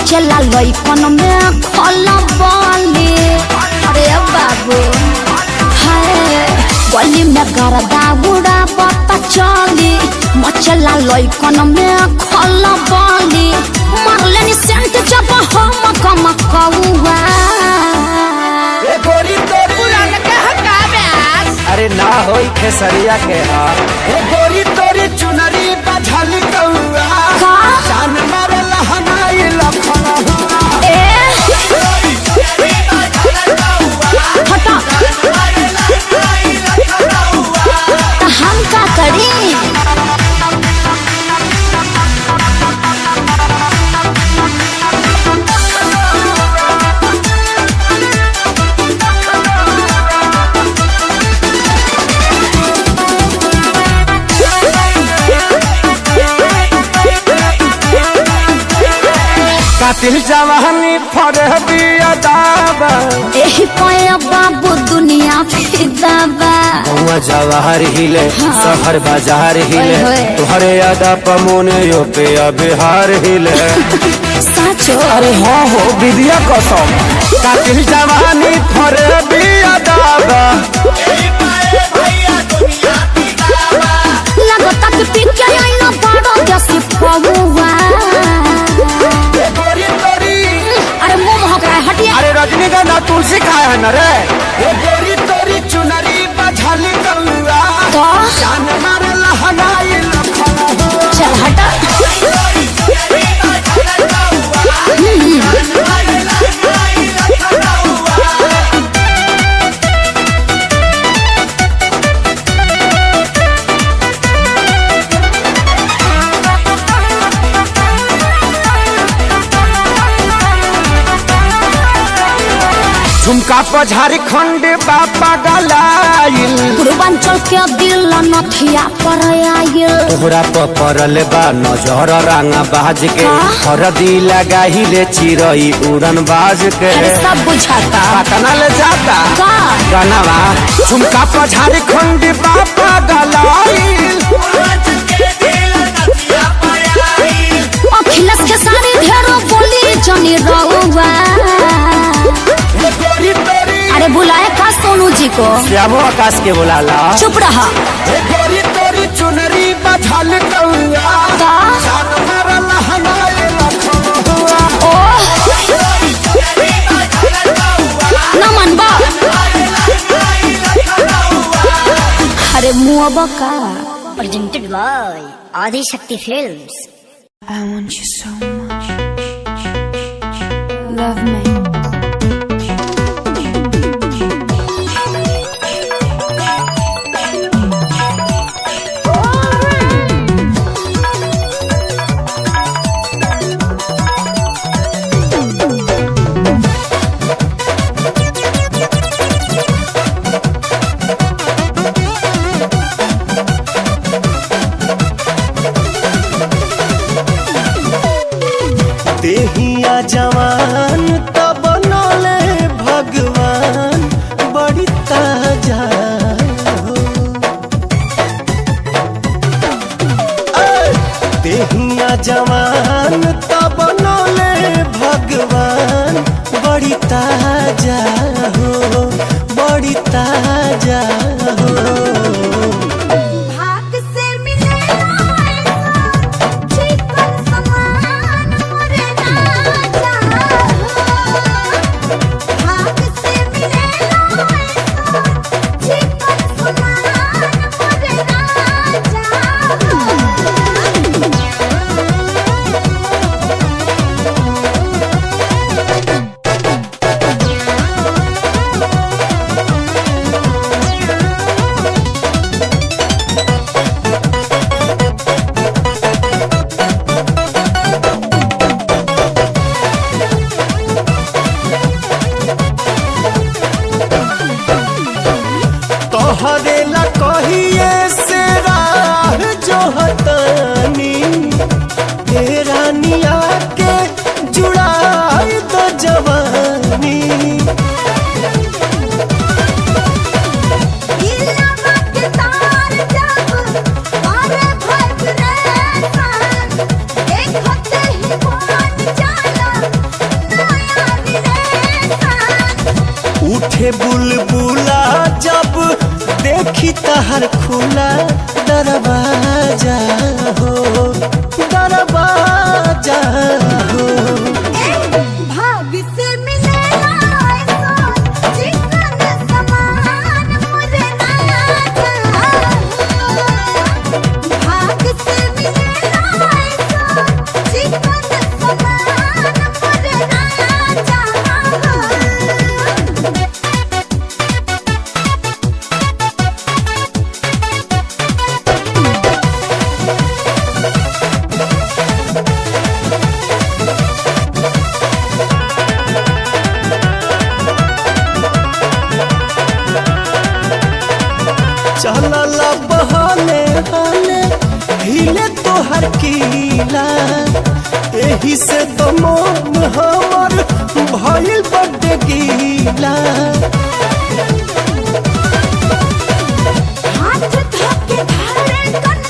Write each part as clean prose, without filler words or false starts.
मचला लइकन में खलबली। अरे बाबू हाय गली में गरदा उड़ा पता चली मचला लइकन में खलबली। मारलेनी सेंट जब हम कम कौआ अरे ना होई खेसरिया के हार गोरी तोरी चुनरी बझल कौआ जान मारे लहनाई लखन हटा तो हम का करी। कातिल जवानी फरबिया दाबा एही पाया बाबू दुनिया फिदाबा। गौवा जवाहर हिले शहर बाजार हिले तुहरे यादा पमोने यो पे बिहार हिले साचो अरे हाँ हो विद्या कसम कातिल जवानी फरबिया दाबा लगता कि पिके आइना बड़ो जैसी पहुआ। अरे मुंह महक रहा है हटिया। अरे रजनीगंधा तुलसी खाए है न रे ये गोरी तोरी चुनरी बझल कौआ तो जान मारे लहनाई लखन चल हटा। झुमका पर झारखंड बापा गलाइल पूर्वांचल के दिल नथिया पर आयल। तोहरा पर पड़ल बा नजर रंगा बाज के हरदी लगाही ले चिरई उड़न बाज के अरे सब बुझाता पटना ले जाता का गनवा झुमका पर झारखंड बापा गलाइल अखिलेश के सारे ढेरों बोली जनी रहुआ। अरे बुलाए का सोनू जी को श्यामो आकाश के बुलाला चुप रहा। गोरी तोरी चुनरी बझल कौआ का जान मारे लहनाई लखन ओह न मनबा। अरे मुआ का presented by Adi Shakti Films. I want you so much. Love me. देहिया जवान तब नौले भगवान बड़ी ताजा हो। देहिया जवान तब नौले भगवान बड़ी ताजा हो बड़ी ताजा हो। तोहरेला कहिए से राह जो हतानी तेरा निया के जुड़ाई तो जवानी। देखते ही मान जाला कहे बुलबुला जब देखी तहर खुला दरवाजा हो दरवाजा हो। भाग से मिलेला ऐसा चिकन समान मुझे ना भाग से मिलेला ऐसा चिकन समान मुझे ना चलला बहाने हाने हिले तोहर कीला एही से तो मन हमर भइल बड्डे गीला। हाथ धोके धारे कन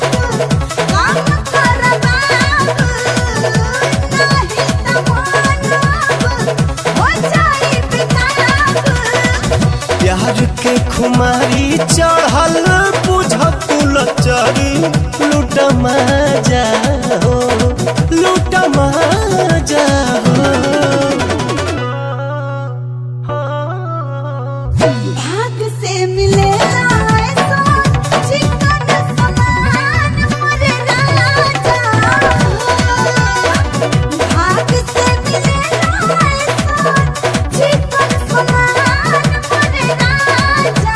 काम करबा नहीं तमानब हो जाई बिताब। प्यार के खुमारी चढ़ल बुझत लचरी लूट मजा हो लूट मजा हो। भाग से मिलेला ऐसा चिकन समान मुझे राजा। भाग से मिलेला ऐसा चिकन समान मुझे राजा।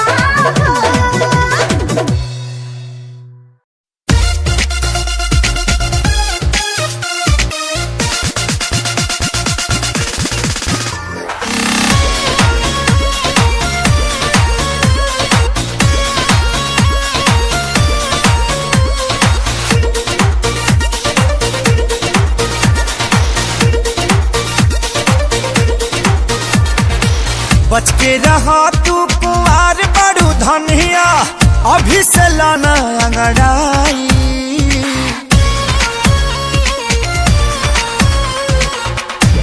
बच के रहा तू कुआर बड़ू धनिया अभी से लाना अंगड़ाई।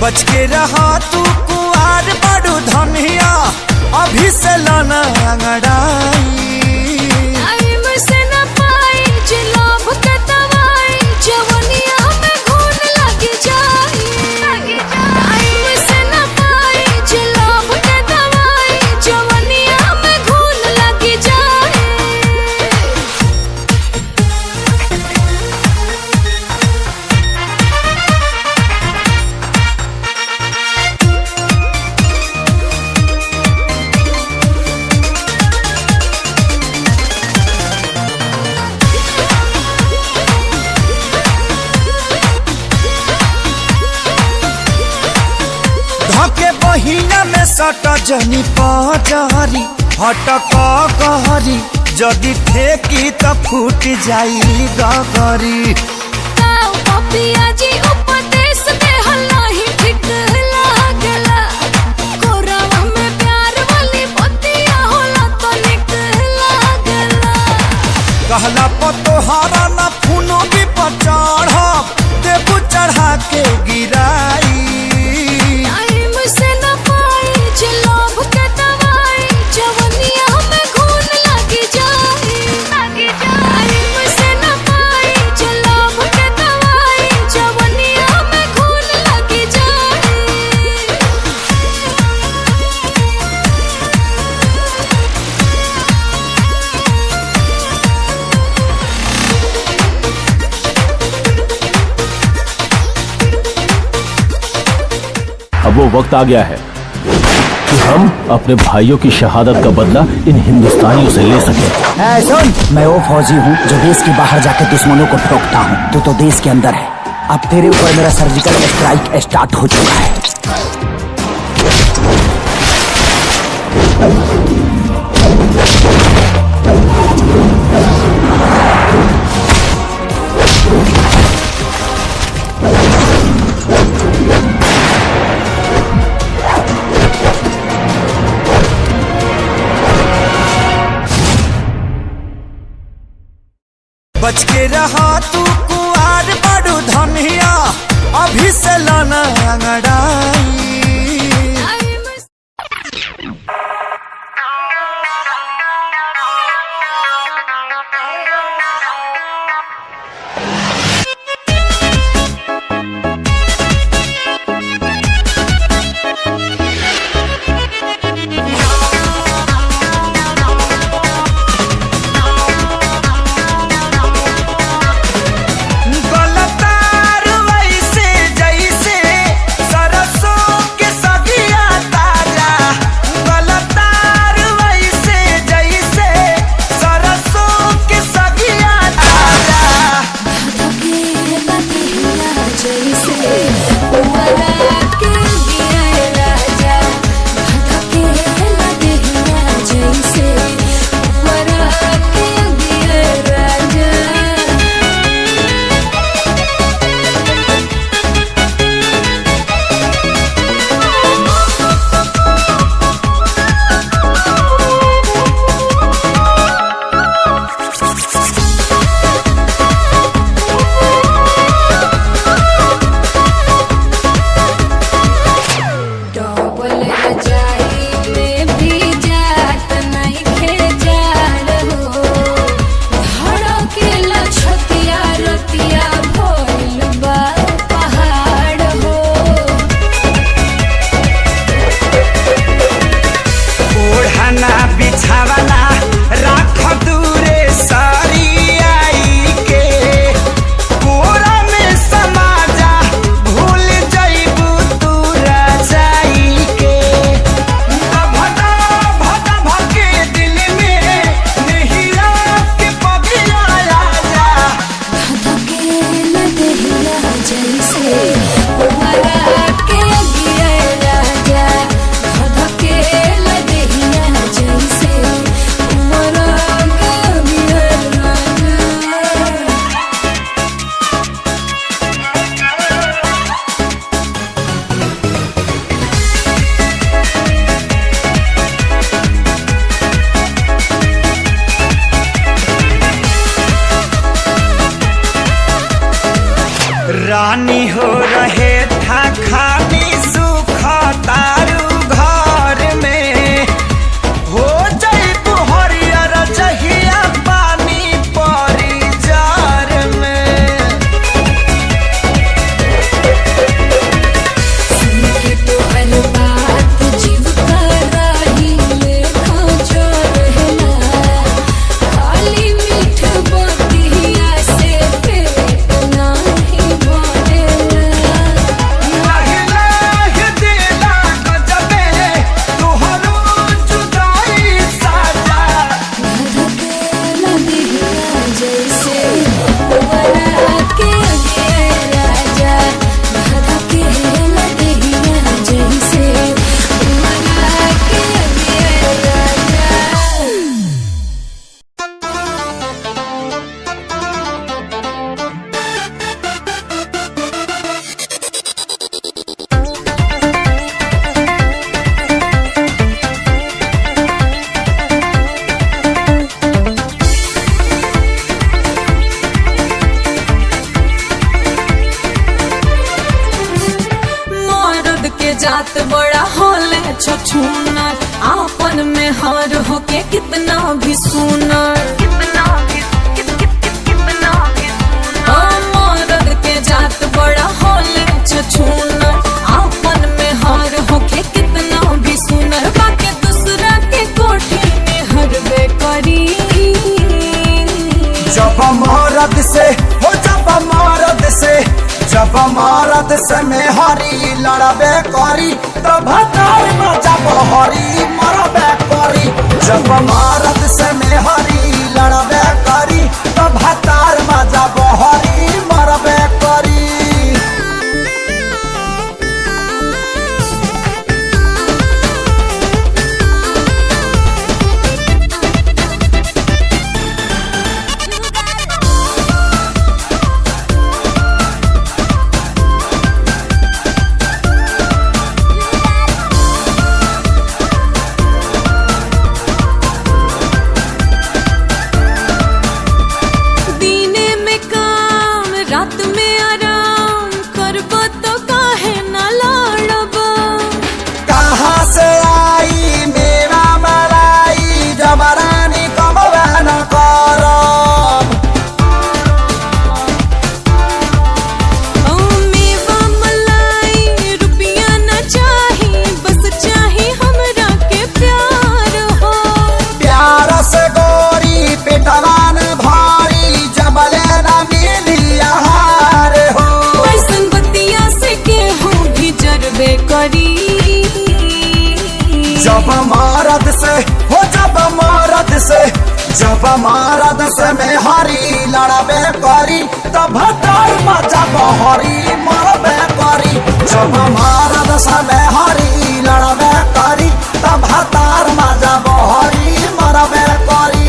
बच के रहा तू कुआर बड़ू धनिया अभी से लाना अंगड़ाई। महीना में सट जनी पहरी हटक कहरी जदि ठेकी त फूट जाई गगरी। कहला पतोहारा न फूनो भी पर चढ़ब देबू चढ़ा के गिराई। अब वो वक्त आ गया है कि हम अपने भाइयों की शहादत का बदला इन हिंदुस्तानियों से ले सकें। सुन, मैं वो फौजी हूँ जो देश के बाहर जाके दुश्मनों को ठोकता हूँ। तू तो देश के अंदर है। अब तेरे ऊपर मेरा सर्जिकल स्ट्राइक स्टार्ट हो चुका है। बच के रहा तू कुआर बड़ू धनिया अभी से लाना अंगड़ाई। बिछावना राख दूरे सारी आई के पूरा में समाजा भूल जाइबू तू राजाई के भटा भटा भके दिल में नहिया के पगिया राजा धधके लदहिया जैसे उमरा के अगिया राजा धधके लदहिया जैसे उमरा के अगिया राजा। रानी हो रहे था खानी सुख तारू घर में हो जाइबू हरियर जहिया पानी परी जार में सुन के तोहर बात जीव का राही लेखा जो रहना खाली मीठ बतिया से पेट नाही भरेला। लाहे दिला गजबे तोहरो जुदाई साजा धधके लदहिया जैसे उमरा के अगिया राजा धधके लदहिया जैसे उमरा के अगिया राजा। मर्द के जात बड़ा होले छछूनर आपन में हार होके कितना भी सुनर मर्द के जात बड़ा होले छछूनर आपन में हार होके कितना भी सुनर बाकी दूसरा के कोठी में हरबे करी जब मरद से हो जब मरद से में हरी लड़बे करी तब जब हरी मरबे करी जब मरद से में हरी लड़बे करी तब हतार में जब हरी मरबे करी। दीने में काम रात में आराम करब तो काहे न लड़ब कहाँ से आई मेरा मलाई जबरानी कमवा न करब मेवा मलाई रुपया न चाही बस चाही हमरा के प्यार हो प्यार से गोरी पेटवान भारी जबले न मिली आहार हो ऐसन बतिया से केहू भी जरबे करी जब मरद से हो जब मरद से में हरी लड़बे करी तब जब हरी मरबे करी जब मरद से में हरी लड़बे करी तब जब हरी मरबे करी।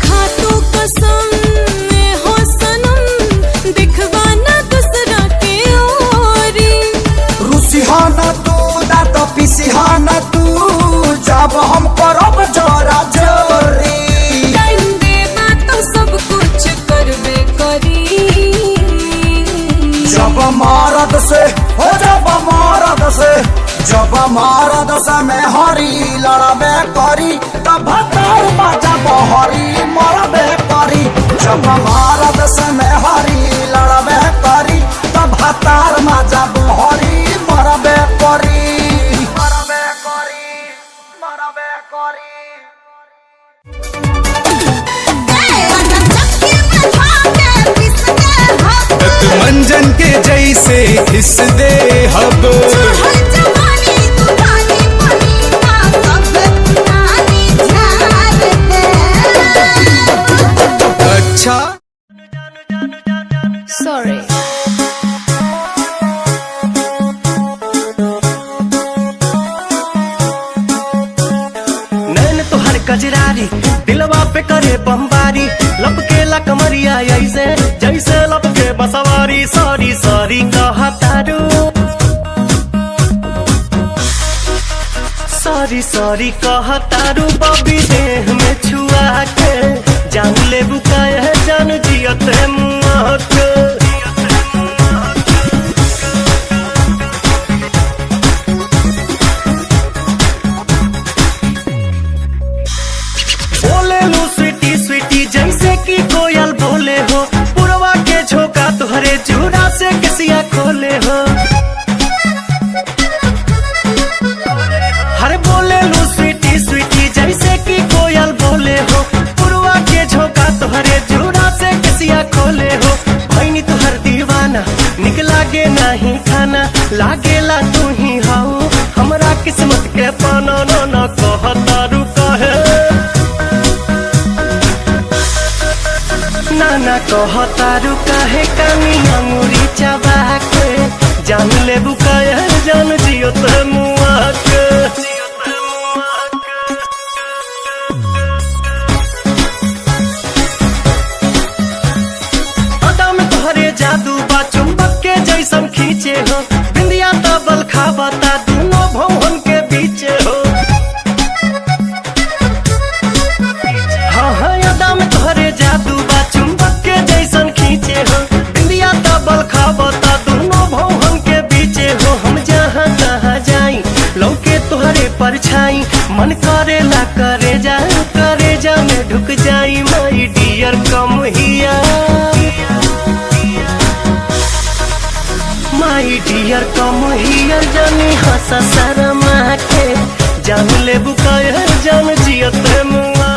खातू कसम मरद से हो जब मरद से जब मरद से में हरी लड़बे करी तब भतार मजा बहरी मरबे करी जब मरद से में हरी लड़बे करी तब भतार मजा बहरी मरबे करी मरबे करी मरबे करी। मंजन के जैसे हिस दे हब अच्छा सॉरी नैन तोहर कजरारी दिलवा पे करे बमबारी लपकेला कमरिया ऐसे जैसे लपके बसवारी सॉरी सॉरी कहतारू सॉरी सॉरी कहतारू बबी देह में छुआ के जान ले बुकाए जान जियत मुआ के बोले लो स्वीटी स्वीटी जैसे कि कोयल बोले हो पुरवा के झोंका तुहरे चूड़ा से किसिया खोले हो हर बोले लो स्वीटी स्वीटी जैसे कि कोयल बोले हो पुरवा के झोंका तुहरे चूड़ा से किसिया खोले हो भैनी तुहर दीवाना निक लागे नहीं खाना लागेला तू ही हाउ हमरा किस्मत के पाना ना कहतारू कहे नाना कहतारू काहे कानी अंगूरी चबा के जान ले बुकाया जान जियो ते मुआ के अदा में तोहरे जादू बा चुंबक के जैसन खींचे हो बिंदिया तबल खाबता दोनों भवन के बीचे हो हाँ हाँ अदा में तोहरे जादू बा चुंबक के जैसन खींचे हो बिंदिया तबल खाबता दोनों भवन के बीचे हो हम जहाँ तहाँ जाई लौके तोहरे परछाई मन करेला करे जा में ढुक जाई माई डियर कम हिया माई डियर कम हियर जानी हंसा शर्मा के जान ले बुकाया जान जियत मुआ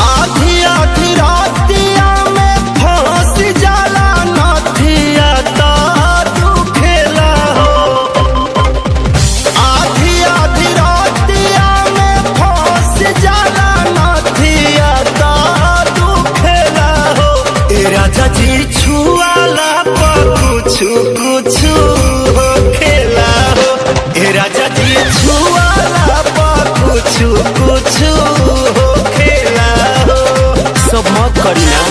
आधी आधी रातिया में फंस जाला नथिया तारू खेला हो आधी आधी रातिया में फंस जाला नथिया तारू खेला हो ए राजा जी छुआला पर कुछु कुछु हो खेला हो ए राजा जी छुआला पर कुछु कुछु हो खेला हो सब मत करी ना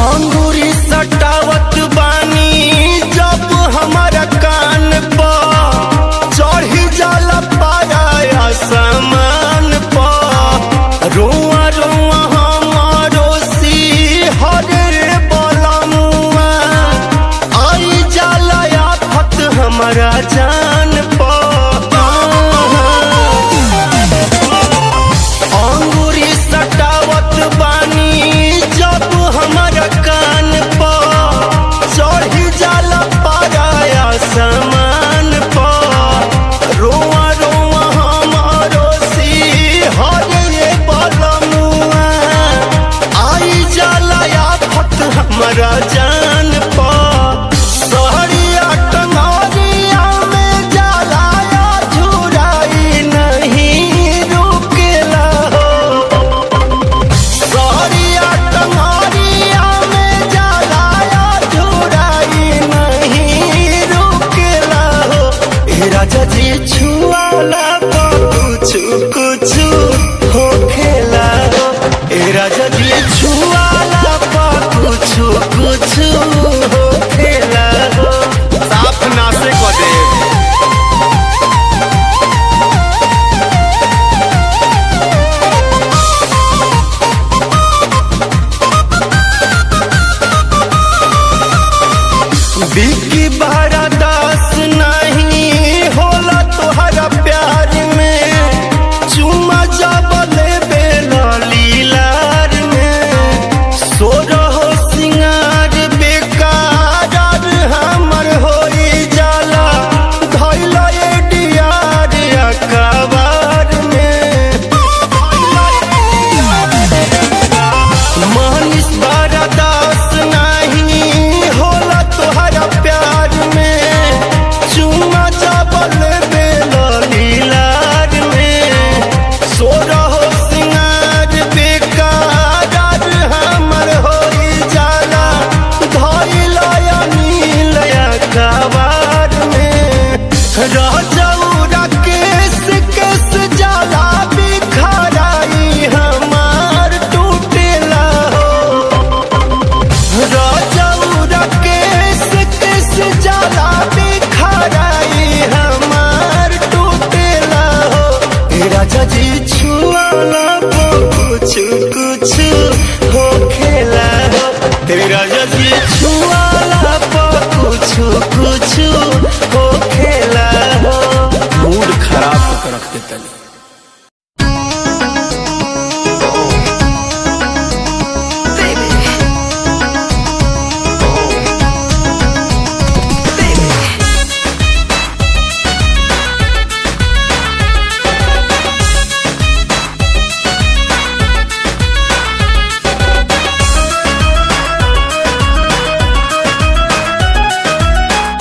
अंगूरी सटावत बानी जब हमारा कान पर चढ़ी जाला पाया सामान पर बिकी बहरा दास नहीं होला तोहरा प्यार में चुमा जाबले बेला लीलार में सो रहो सिंगार बेकार हमर होई जाला धैला ए डियार अकबार में मानिस बहरा दास नहीं होला तोहरा प्यार में चुमा जाबल बेला लीलार में सो रहो सिंगार बेकार हमर होई जाला धैला नील अकबार में रह जाऊरा केस जाला बिखराई हमार टूटेला राजा केस जाला बिखराई हमार टूटेला हो राजा जी छुआला कुछ कुछ हो खेला हो तेरे राजा जी छुआला कुछ कुछ हो खेला हो मूड खराब होकर रख देता नहीं।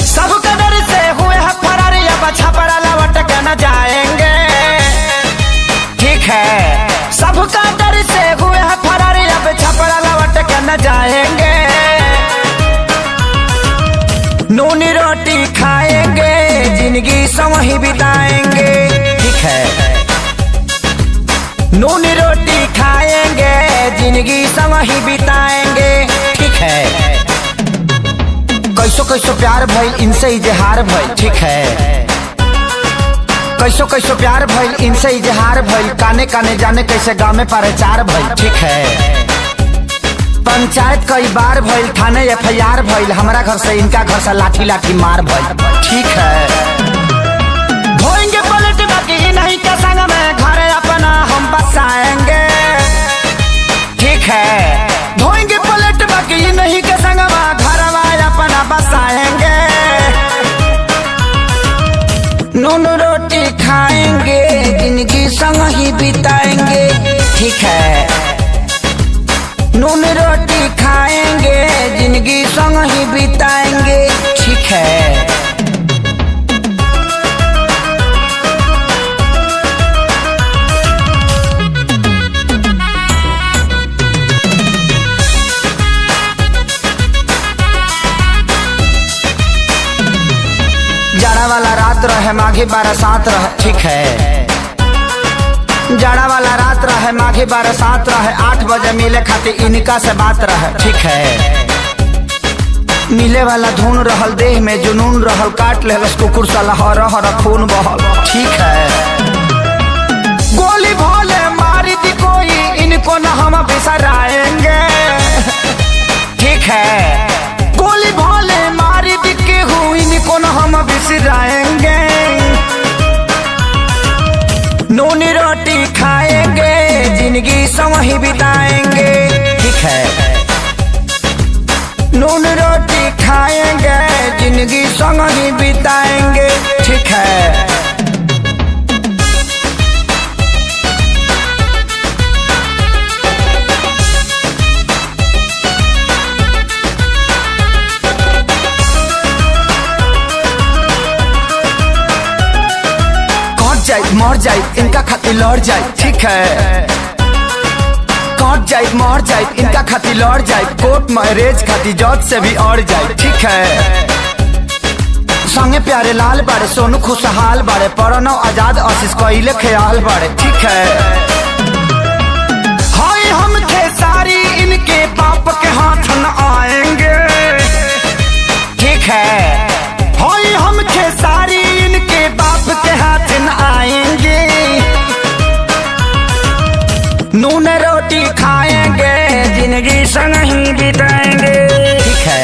सब कदर से हुए हैं फरार, अब छपरा लौट के न जाएंगे। ठीक है, सब कदर से हुए हैं फरार, अब छपरा लौट के न जाएंगे। नून रोटी खाएंगे, जिंदगी संग ही बिताएंगे। ठीक है, नून रोटी खाएंगे, जिंदगी संग ही बिताएंगे। ठीक है, कैसो कैसो प्यार भइल इनसे इजहार भइल। ठीक है, कैसो कैसो प्यार भइल इनसे इजहार भइल। काने काने जाने कैसे गाँव में प्रचार भइल। ठीक है, पंचायत कई बार भइल, थाने FIR भइल। हमारा घर से इनका घर से लाठी लाठी मार भइल। ठीक है, धोएंगे पलट बाकी नहीं के संग में घर अपना हम बसाएंगे। ठीक है, धोएंगे पलट बाकी नहीं के संग में घर अपना बसाएंगे। नून रोटी खाएंगे, जिंदगी संग ही बिताएंगे। ठीक है, नून रोटी खाएंगे, जिंदगी संग ही बिताएंगे। ठीक है, जाड़ा वाला रात रहे माघी बरसात रहे। ठीक है, जाड़ा वाला रात रहे माघी बरसात रहे। 8 बजे मिले खातिर इनका से बात रहे। ठीक है, मिले वाला धुन रहल, देह में जुनून रहल। काट लेलस कुकुर साला हर हर खून बहल। ठीक है, गोली भोले मारी दी कोई, इनको न हम बिसराएंगे। ठीक है, गोली भोले मारी दी के हुई, इनको न हम बिसराएंगे। नून रोटी खाएंगे, जिंदगी संग ही बिताएंगे। ठीक है, नून रोटी खाएंगे, जिंदगी संग ही बिताएंगे। ठीक है, जाए मर जाए इनका खातिर लड़ जाए। ठीक है, कट जाए मर जाए इनका खातिर लड़ जाए। कोर्ट मैरिज खातिर जज से भी अड़ जाए। ठीक है, संगे प्यारे लाल बाड़े, सोनू खुशहाल बाड़े, प्रणव आजाद आशीष कोइले ख्याल बाड़े। ठीक है, हाय हम खेसारी इनके बाप के हाथ न आएंगे। ठीक है, हाय हम खेसारी इनके बाप के हाथ न आएंगे। नून रोटी खाएंगे, जिंदगी संग ही बिताएंगे। ठीक है,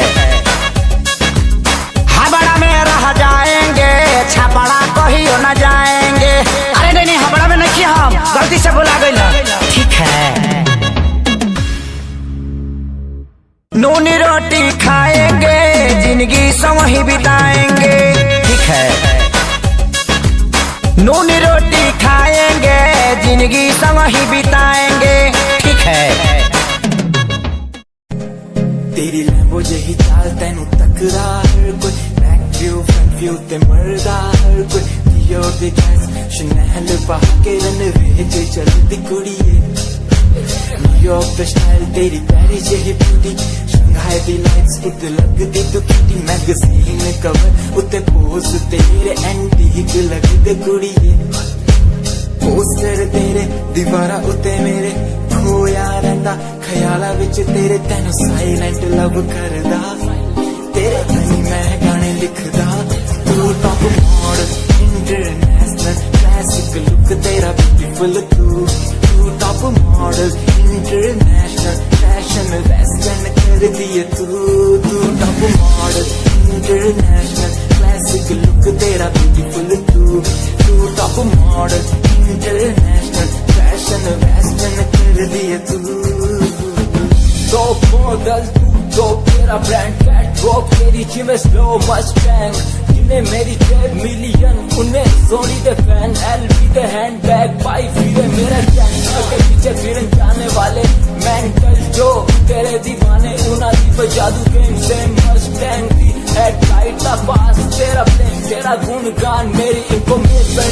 नून रोटी खाएंगे जिंदगी संग ही बिताएंगे, ठीक है। नून रोटी खाएंगे जिंदगी संग ही बिताएंगे, ठीक है। तेरी लैम्बो जही चाल तेनू टकरा हर कोई, बैक व्यू फ्रंट व्यू ते मरदा हर कोई, दियो दे गैस शनैल पा के रनवे च चलदी कुड़िए, न्यूयॉर्क दा स्टाइल तेरी पैरी जही ब्यूटी, शंघाई दी लाइट्स उत्ते लगदी तू किटी, मैगजीन कवर उत्ते पोज तेरे एंटीक लगदे कुड़िए, पोस्टर तेरे दीवारा उत्ते मेरे खोया रहंदा, ख्याला विच तेरे तेनू साइलेंट लव करदा, तेरे ताईं मैं गाने लिखदा, तू top model international classic look तेरा ब्यूटीफुल, तू top model international fashion western कर दिए, तू top model international classic look तेरा ब्यूटीफुल, तू top model international fashion western कर दिए, तो मॉडल तू तो तेरा ब्रांड कैट वॉक तेरी जिम स्लो मस्टैंग, जिन्हें मेरी 10 मिलियन उन्हें सोनी दे फैन, एलवी दे हैंडबैग पाई फिरे मेरा चैनल के पीछे फिरन जाने वाले मेंटल जो तेरे दीवाने उना दी जादू गेम से मस्टैंग दी हेडलाइट दा पास तेरा प्लेन तेरा गुणगान मेरी इंफॉर्मेशन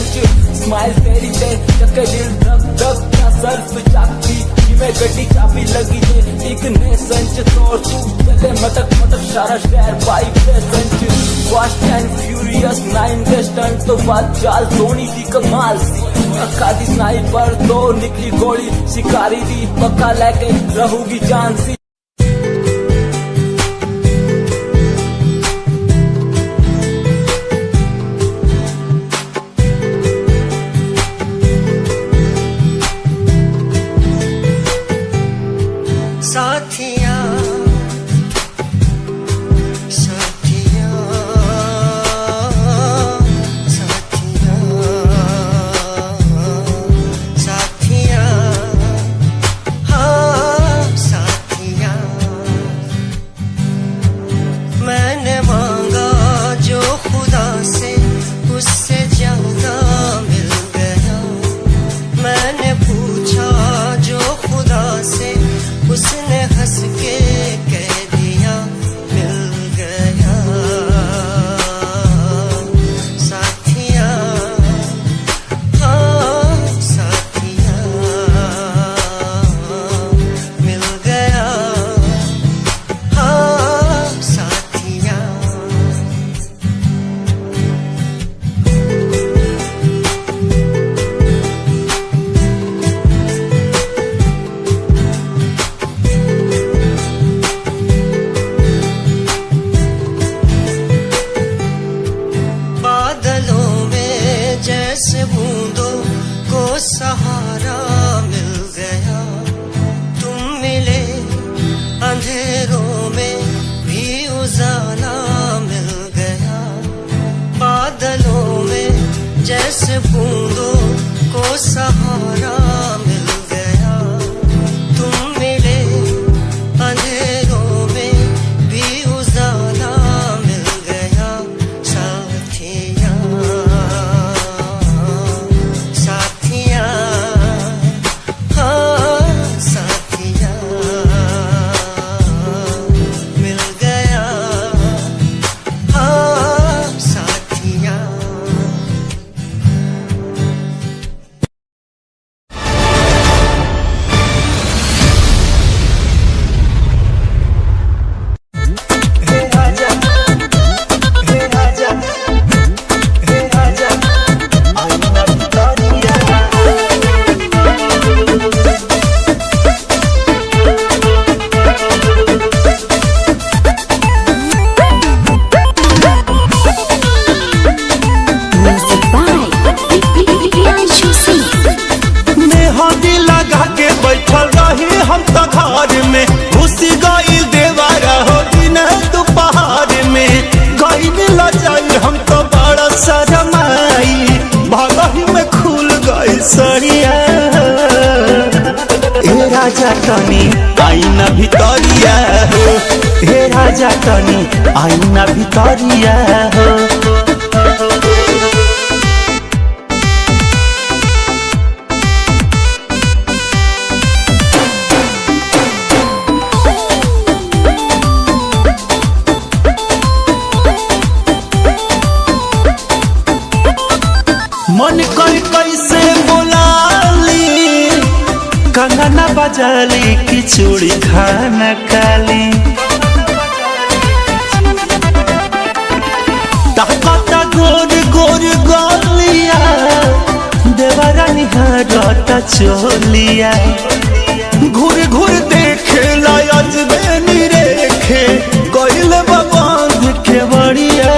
स्माइल तेरी ते चक्के दिल धक धक का सर्फ चाकती जिਵੇਂ ਗੱਡੀ ਚਾਬੀ ਲੱਗੀ ਤੇ ਇੱਕ ਨੇ ਸੰਚ ਤੋੜ ਤੂੰ ਚੱਲੇ ਮਟਕ ਮਟਕ ਸਾਰਾ ਸ਼ਹਿਰ ਬਾਈ ਪੈਸੰਚ ਫਾਸਟ ਐਂਡ ਫਿਊਰੀਅਸ 9 ਦੇ ਸਟੰਟ ਤੋਂ ਬਾਅਦ ਚਾਲ ਸੋਹਣੀ ਦੀ ਕਮਾਲ ਸੀ ਅੱਖਾਂ ਦੀ ਸਨਾਈਪਰ ਤੋਂ ਨਿਕਲੀ ਗੋਲੀ ਸ਼ਿਕਾਰੀ ਦੀ ਪੱਕਾ ਲੈ ਕੇ ਰਹੂਗੀ ਜਾਨ ਸੀ राजा तनी आईना भितरिया हो। मन कर कैसे बोलाली कंगना बजाली की चूड़ी खाना काली ताकता गोर गोर गोलिया देवरा निहारता चोलिया घूर घूर देखे लायज बेनी रेखे कोइल बांध के बढ़िया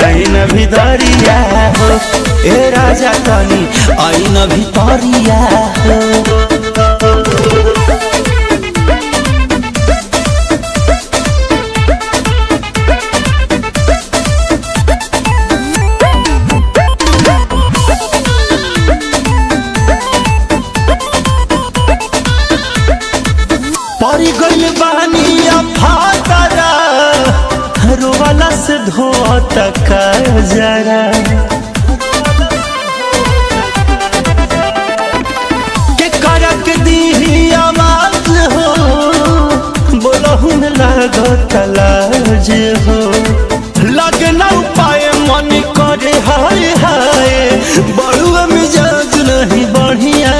आईना भितरिया हो। ए राजा तनी आईना भितरिया हो। परी गइल बानी फातरा रोवाला से धोता का जरा के करक दी आवाज हो बोलहु न लागत लाज हो लगे न उपाय मन करे हाय हाय बड़ुआ मिजाज नहीं बढ़िया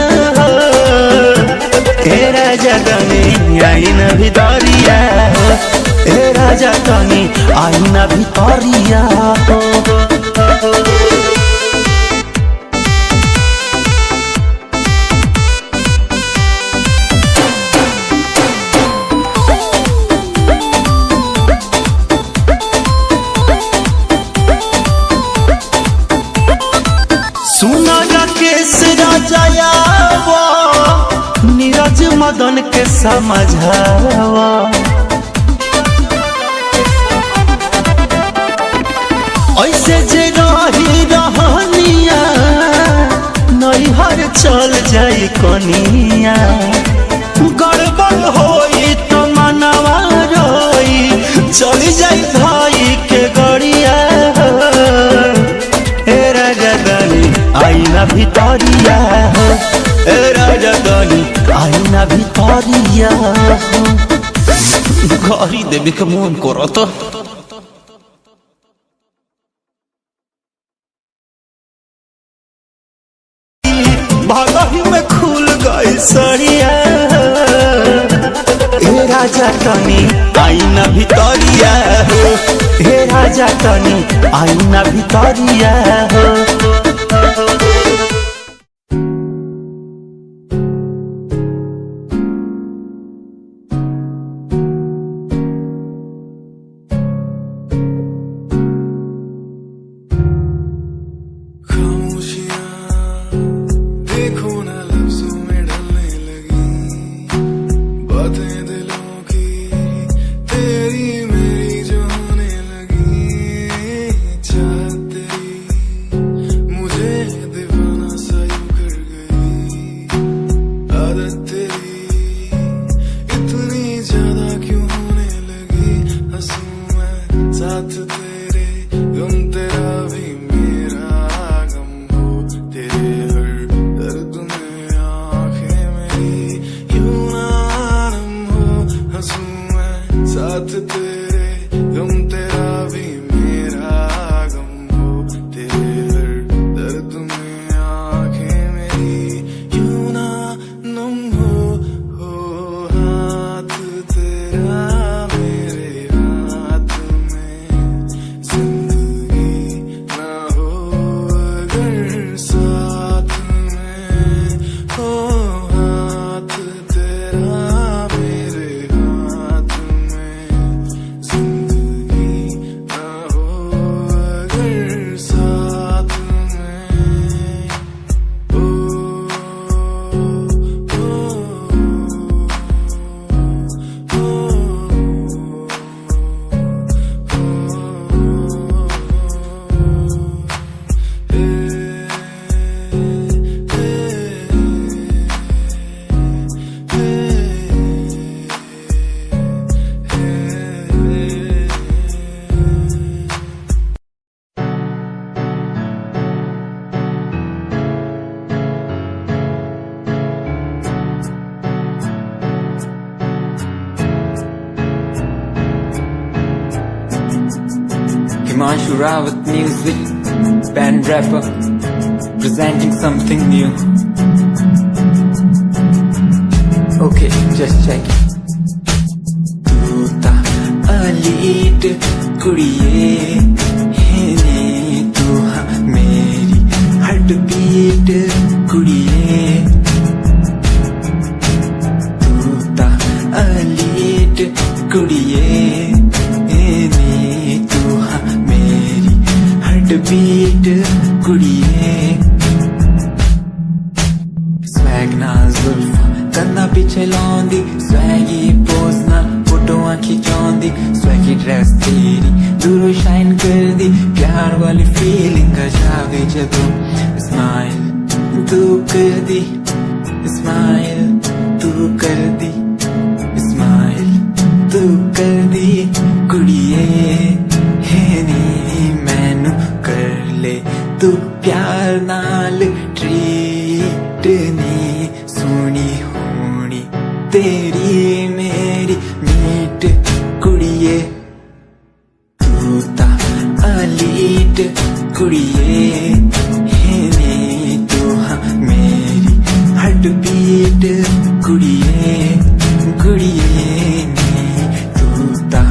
ए राजा तनी आईना भितरिया हो। ए राजा तनी आईना भितरिया हो। सुना राकेश राजा नीरज मदन के समझावा ऐसे जे रही रहनिया नैहर चल जाई कनिया गड़बड़ होई तो मनवा रोई चली जाई भाई के गड़िया ए राजा तनी आईना भितरिया हो। ए राजा तनी आईना भितरिया हो। गाड़ी देवे के मन करत भागही में खुल गई सड़िया हे राजा तनी आईना भितरिया हो। हे राजा तनी आईना भितरिया हो। Himanshu Rawat music, band rapper, presenting something new. Okay, just check it. Tu ta alit kudiye hene tu ha meri heartbeat kudiye. Tu ta alit kudiye hene tu ha meri heartbeat kudiye. Swag na zulfa kanna piche laundi, swaggy pose na फोटोआं खिंचौंदी, swaggy dress तेरी दूरों shine कर दी, प्यार वाली feeling का जावे जदों smile तू कर दी, smile तू कर दी, smile तू कर दी कुड़िए है नी मैनू कर ले तू प्यार नाल treat नी सोनी होनी तेरी मेरी मीट कुड़िए. तू ता अलीट कुड़िए है नी तू हाँ मेरी हार्टबीट कुड़िए कुड़िए नी. तू ता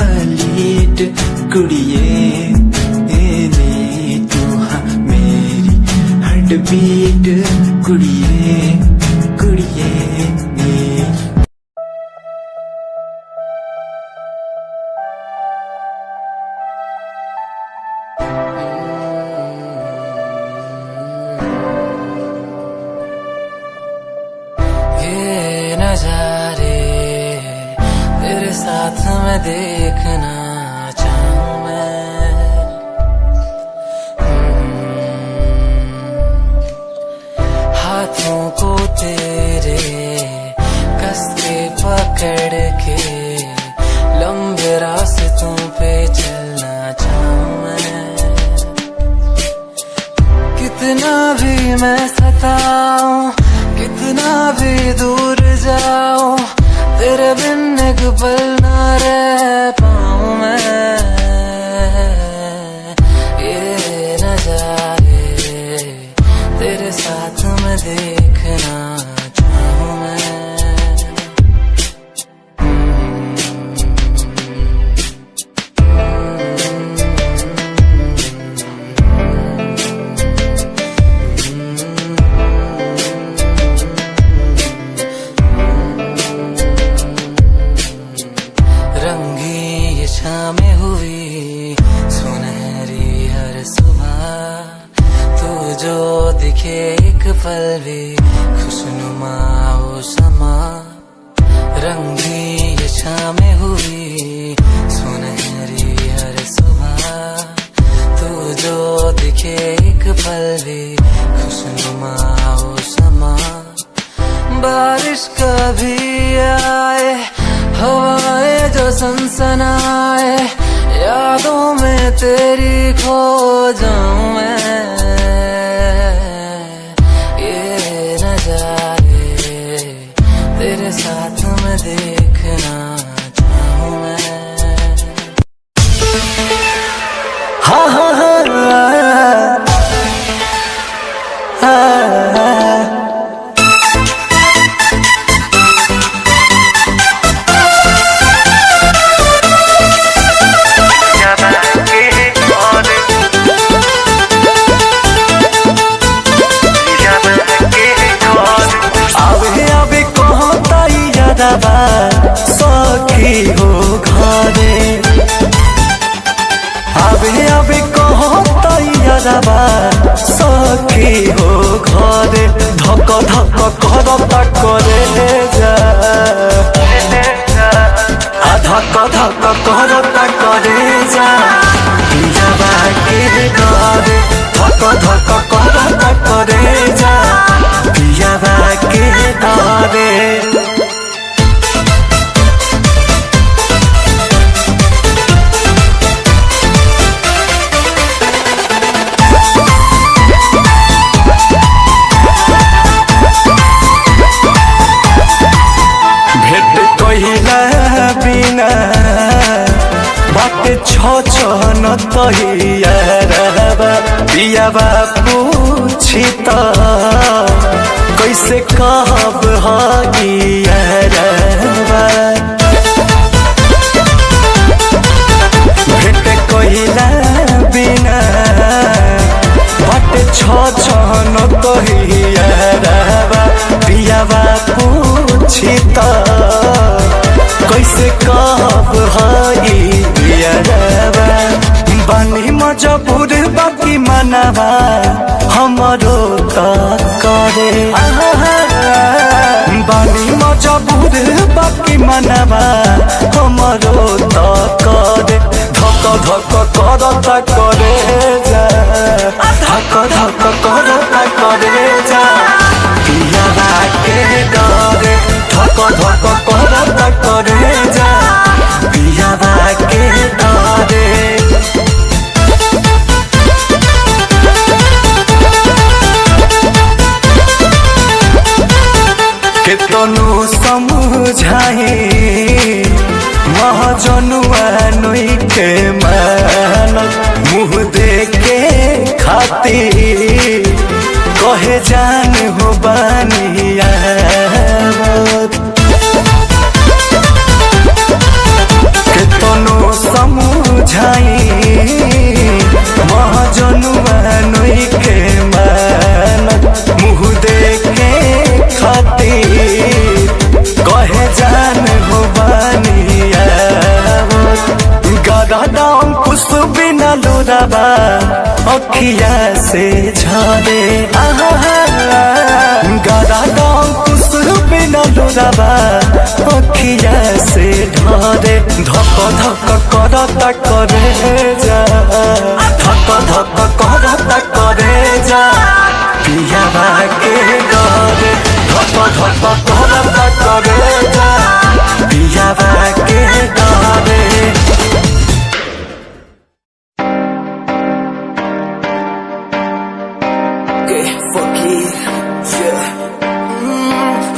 अलीट कुड़िए है नी तू हाँ मेरी हार्टबीट कुड़िए कुड़िए नी. ये नजारे तेरे साथ में देखना चाहूं मैं. हाथों को तेरे कस के पकड़ के लंबे रास्तों पे चलना चाहूं मैं. कितना भी मैं सताऊं, कितना भी दूर जाऊं, तेरे बिन एक पल ना रह पाऊं मैं. ये नजारे तेरे साथ में देखना चाहूं मैं. शामें हुई सुनहरी हर सुबह, तू जो दिखे एक पल भी खुशनुमा हो समा. रंगी ये शामें हुई सुनहरी हर सुबह, तू जो दिखे एक पल भी खुशनुमा हो समा. बारिश कभी आए, हवाएं जो सनसनाए, यादों में तेरी खो जाऊं मैं. ये नजारे तेरे साथ में देखना चाहूं मैं. हाँ हाँ हाँ सखी हो घरे अबे अबे कहो तैयारबा सखी हो घरे. धक धक करता करे जा, धक धक करता करे जा पियाबा के घरे. धक धक करता करे जा पियाबा के घरे. बाटे छन तहियारबा पियाबा पूछी त कैसे कहब हगियारबा भेट कहिला बिना बाटे छन तहियारबा पियाबा पूछी त कैसे कहब हगियारबा बानी मजबूर बाकी मनवा हमरो त करे बानी मजबूर बाकी मनवा हमरो त करे धक धक करता करे जा धक धक करता करे जा पियाबा के डरे धक धक करता करे जा पियाबा के डरे केतनो समझाए महाजनुआ नोई के मानत मुँह देखे खातिर कहे जान हो बानिया केतनो समझाए महाजनुआ नोई के मानत मुँह देखे खातिर कहे जान हो बानिया गदाम कुछ बिना लोराबा अखिया से झरे गदाम कुछ बिना लोराबा अखिया से ढरे धक धक करता करे जा धक धक करता करे जा पियाबा के डरे धक धक करता करे जा पियाबा के डरे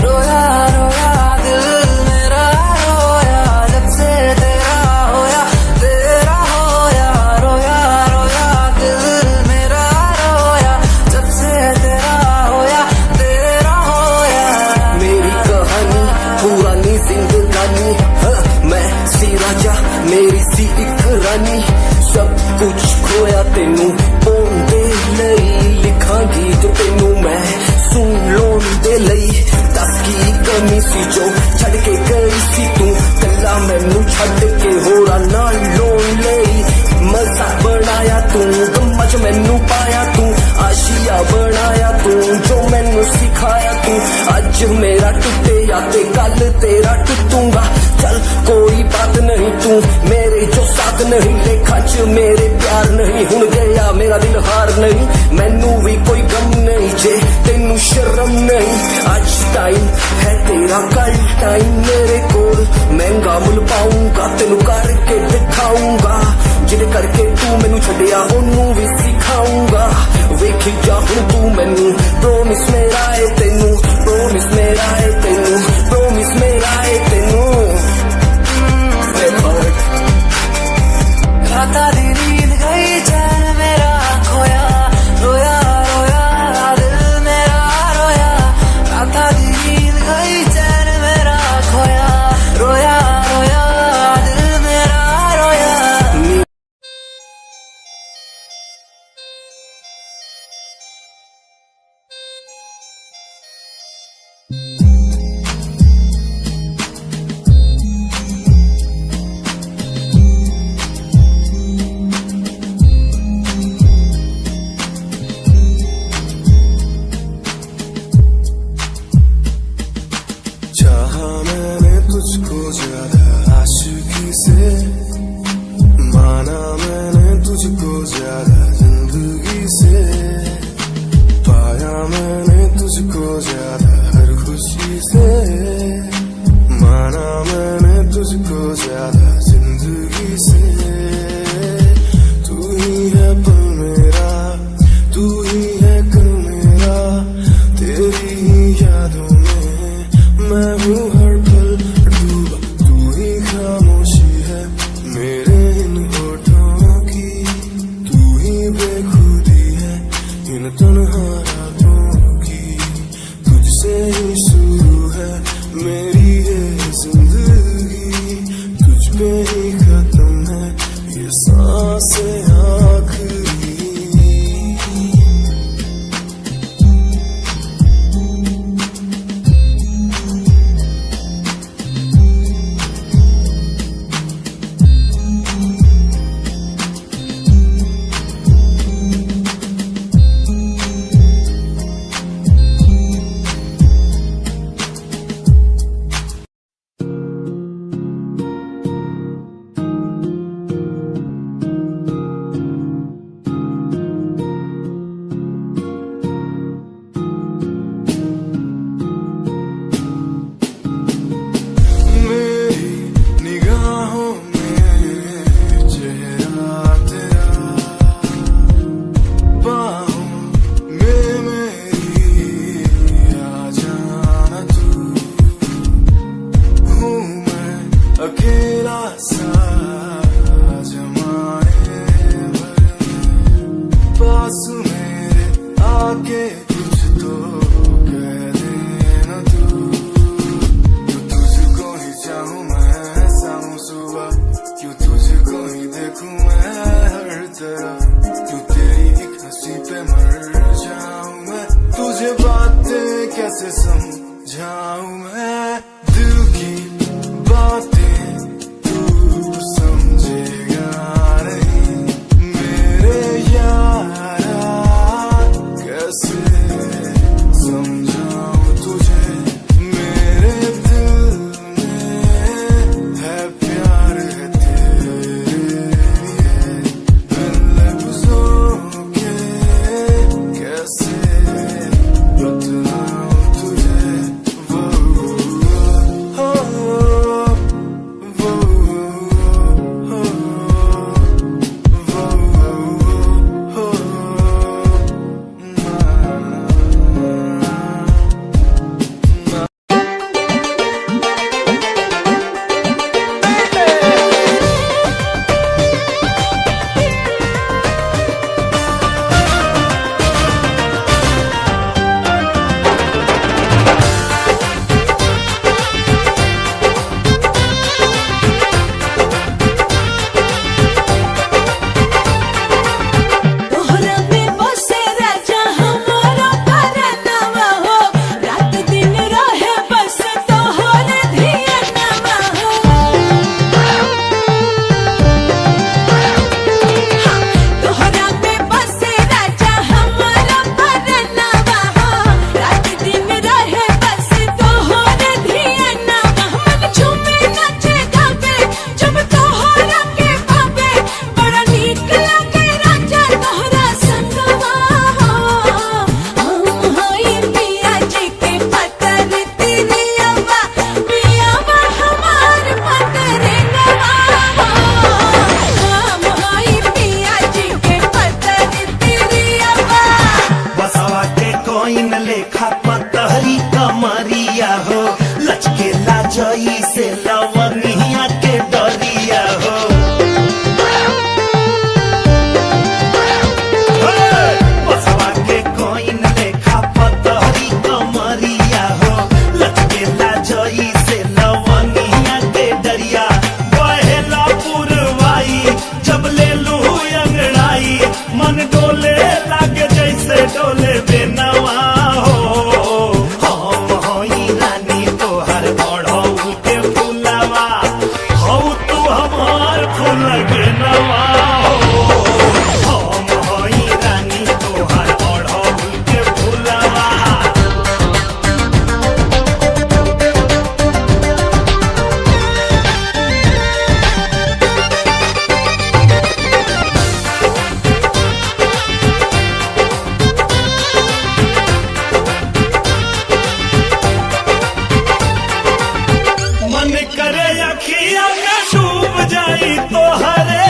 रोया रोया दिल मेरा रोया जब से तेरा होया रोया रोया दिल मेरा रोया जब से तेरा होया मेरी कहानी पुरानी जिंदगानी मैं सी राजा मेरी सी एक रानी सब कुछ खोया तेनू पोंदे लई लिखांगी जो तेनू मैं सुन लोन दे लई दस की कमी सी जो छड़ के गई सी तू कला मैनू छड़ के होरा नाल लोन लई मजा बनाया तू गम्मा च मैनू पाया तू आशिया बनाया तू जो मैनू सिखाया तू अज मेरा टुटे या ते कल तेरा टूटूंगा चल कोई बात नहीं तू मेरे जो साथ नहीं लेखा च मेरे प्यार नहीं हुन गया मेरा दिल हार नहीं मैनू भी कोई गम नहीं जे तेनू शर्म नहीं आज टाइम है तेरा कल टाइम मेरे कोल महंगा मुल पाऊंगा तेनू करके दिखाऊंगा जिदे करके तू मैनू छड़िया ओनू भी सिखाऊंगा वेखी जा हुन तू मैनू प्रोमिस मेरा है तेनू प्रोमिस मेरा है तेनू प्रोमिस मेरा है तेनू राता दी नींद गई चैन मेरा खोया रोया रोया दिल मेरा रोया राता दी नींद गई चैन मेरा खोया रोया रोया दिल मेरा रोया चाहा मैंने तुझको ज्यादा आशिकी से माना मैंने तुझको ज्यादा जिंदगी से पाया मैंने तुझको ज्यादा हर खुशी से माना मैंने तुझको ज्यादा जिंदगी से तू ही है पल मेरा तू ही है कल मेरा तेरी ही यादों में मैं हूँ हर पल डूबा तू ही खामोश अकेला सा जमाने भर पास मेरे आके कुछ तो कह देना तू तुझको ही चाहूं मैं शाम सुबह क्यों तुझको ही देखूं मैं हर तरफ क्यों तेरी एक हंसी पे मर जाऊं मैं तुझे बातें कैसे समझाऊं मैं दिल की बातें तू समझेगा नहीं मेरे यारा कैसे समझाऊं तुझे मेरे दिल में है प्यार है तेरे लिए बिन लफ्जों के कैसे बताऊं तुझे वो हो तोहरा में बसे राजा हमारा परनवा हो रात दिन रहे बस तोहरे धियानवा हो तोहरा में बसे राजा हमारा परनवा हो रात दिन रहे बस तोहरे धियानवा मन झूमे नाचे गावे जब तोहरा के भावे बड़ा नीक लागे राजा तोहरा संगवा हम होई पिया जी के पतर तिरियवा पियावा हमार पतरे गवा हम होई पिया जी के पतर तिरियवा बसवा के कोइन लेखा पतहरी कमरिया हो लचके लाजई से लवनिया के डरिया हो बसवा के कोइन लेखा पतहरी कमरिया हो लचके लाजई से लवनिया के डरिया बहेला पुरवाई जब ले लू अंगड़ाई मन डोले लागे जैसे डोले बेनवा हो हम होई रानी तोहर बढ़ऊ के फुलवा हो तू हमार फूल के नवा हो हम होई रानी तोहर बढ़ऊ के फुलवा मन करे अखिया में डूब जाई तोहरे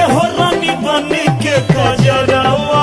एहो रानी बन के कजरवा